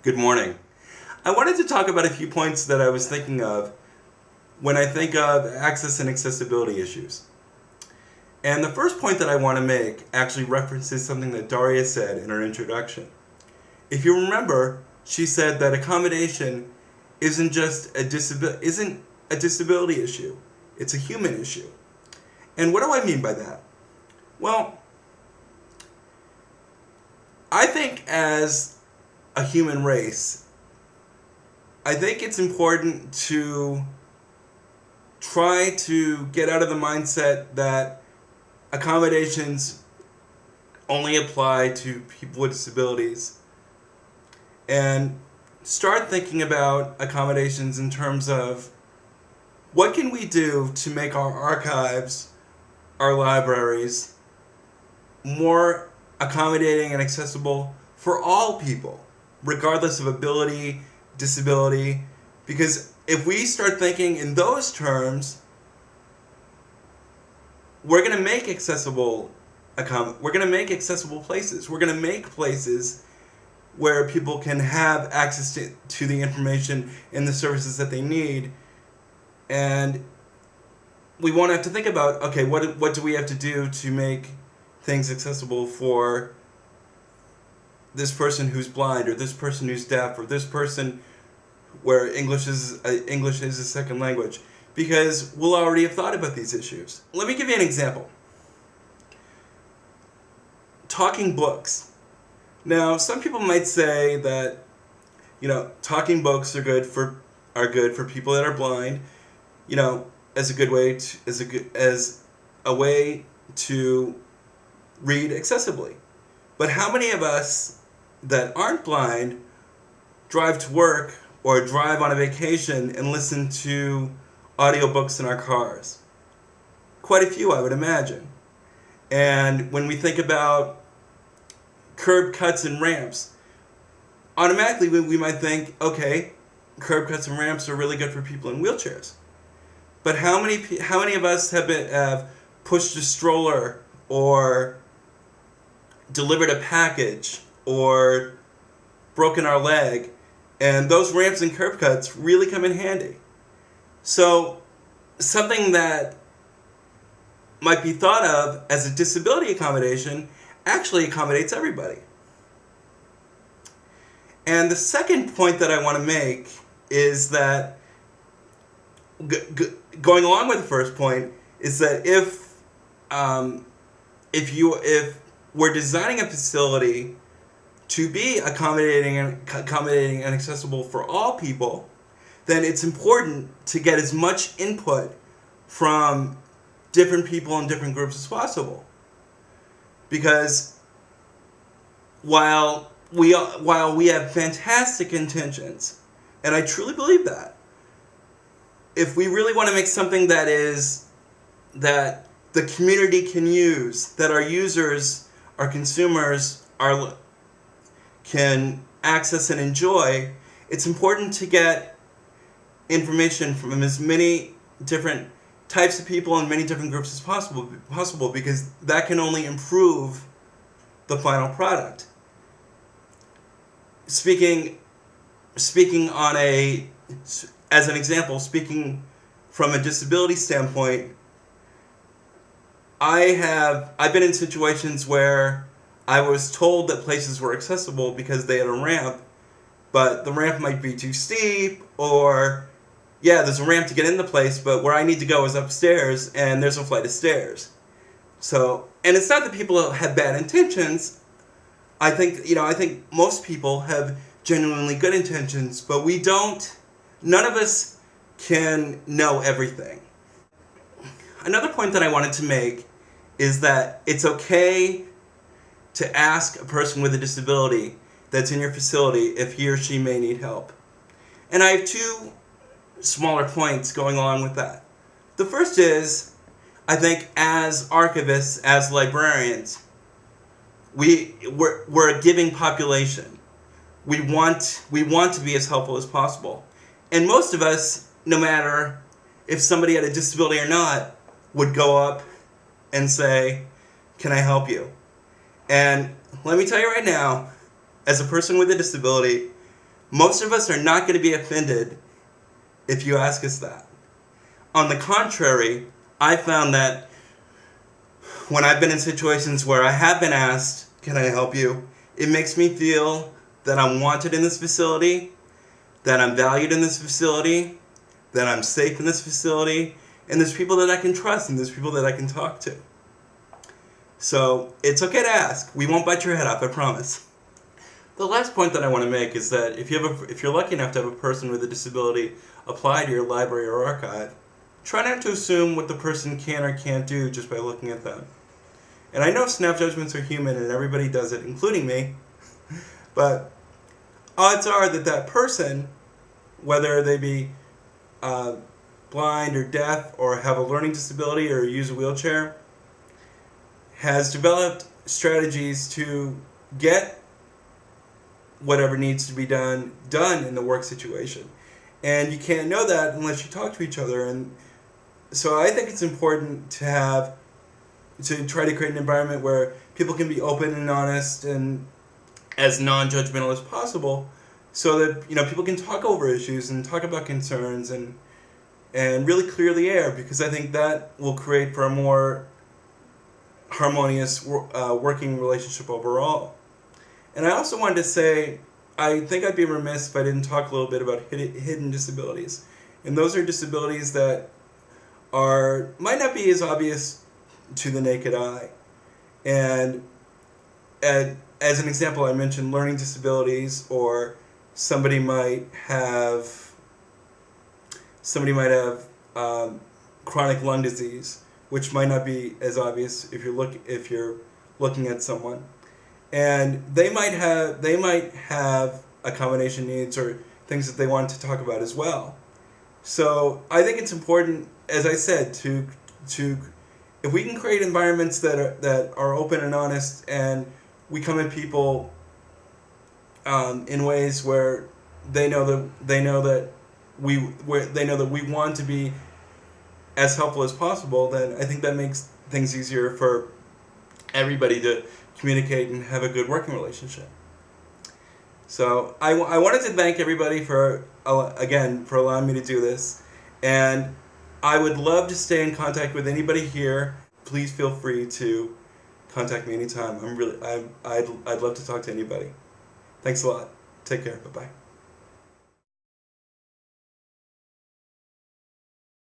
Good morning. I wanted to talk about a few points that I was thinking of when I think of access and accessibility issues. And the first point that I want to make actually references something that Daria said in her introduction. If you remember, she said that accommodation isn't just a disability issue. It's a human issue. And what do I mean by that? Well, I think as a human race, I think it's important to try to get out of the mindset that accommodations only apply to people with disabilities and start thinking about accommodations in terms of what can we do to make our archives, our libraries, more accommodating and accessible for all people, regardless of ability, disability, because if we start thinking in those terms, we're going to make accessible places. We're going to make places where people can have access to the information and the services that they need. And we won't have to think about, okay, what do we have to do to make things accessible for this person who's blind, or this person who's deaf, or this person where English is a second language, because we'll already have thought about these issues. Let me give you an example. Talking books. Now, some people might say that, talking books are good for people that are blind, as a way to read accessibly. But how many of us that aren't blind drive to work or drive on a vacation and listen to audiobooks in our cars? Quite a few, I would imagine. And when we think about curb cuts and ramps, automatically we might think, okay, curb cuts and ramps are really good for people in wheelchairs. But how many of us have pushed a stroller or delivered a package or broken our leg, and those ramps and curb cuts really come in handy? So something that might be thought of as a disability accommodation actually accommodates everybody. And the second point that I want to make is that going along with the first point is that if we're designing a facility to be accommodating and accessible for all people, then it's important to get as much input from different people and different groups as possible. Because while we have fantastic intentions, and I truly believe that, if we really want to make something that the community can use, that our users, our consumers can access and enjoy, it's important to get information from as many different types of people and many different groups as possible, because that can only improve the final product. Speaking as an example, speaking from a disability standpoint, I've been in situations where I was told that places were accessible because they had a ramp, but the ramp might be too steep, or there's a ramp to get in the place, but where I need to go is upstairs and there's a flight of stairs. So, and it's not that people have bad intentions. I think most people have genuinely good intentions, but none of us can know everything. Another point that I wanted to make is that it's okay to ask a person with a disability that's in your facility if he or she may need help. And I have two smaller points going along with that. The first is, I think as archivists, as librarians, we're a giving population. We want to be as helpful as possible. And most of us, no matter if somebody had a disability or not, would go up and say, "Can I help you?" And let me tell you right now, as a person with a disability, Most of us are not going to be offended if you ask us that. On the contrary, I found that when I've been in situations where I have been asked, can I help you? It makes me feel that I'm wanted in this facility, that I'm valued in this facility, that I'm safe in this facility, and there's people that I can trust, and there's people that I can talk to. So it's okay to ask. We won't bite your head off, I promise. The last point that I want to make is that if you're lucky enough to have a person with a disability apply to your library or archive, try not to assume what the person can or can't do just by looking at them. And I know snap judgments are human and everybody does it, including me, but odds are that that person, whether they be blind or deaf or have a learning disability or use a wheelchair, has developed strategies to get whatever needs to be done in the work situation. And you can't know that unless you talk to each other. And so I think it's important to try to create an environment where people can be open and honest and as non-judgmental as possible, so that people can talk over issues and talk about concerns and really clear the air, because I think that will create for a more harmonious working relationship overall. And I also wanted to say, I think I'd be remiss if I didn't talk a little bit about hidden disabilities. And those are disabilities that might not be as obvious to the naked eye. And as an example, I mentioned learning disabilities, or somebody might have chronic lung disease, which might not be as obvious if you're looking at someone. And they might have accommodation needs or things that they want to talk about as well. So I think it's important, as I said, to if we can create environments that are open and honest, and we come at people in ways where they know that we want to be as helpful as possible, then I think that makes things easier for everybody to communicate and have a good working relationship. So I wanted to thank everybody for allowing me to do this, and I would love to stay in contact with anybody here. Please feel free to contact me anytime. I'd love to talk to anybody. Thanks a lot. Take care. Bye-bye.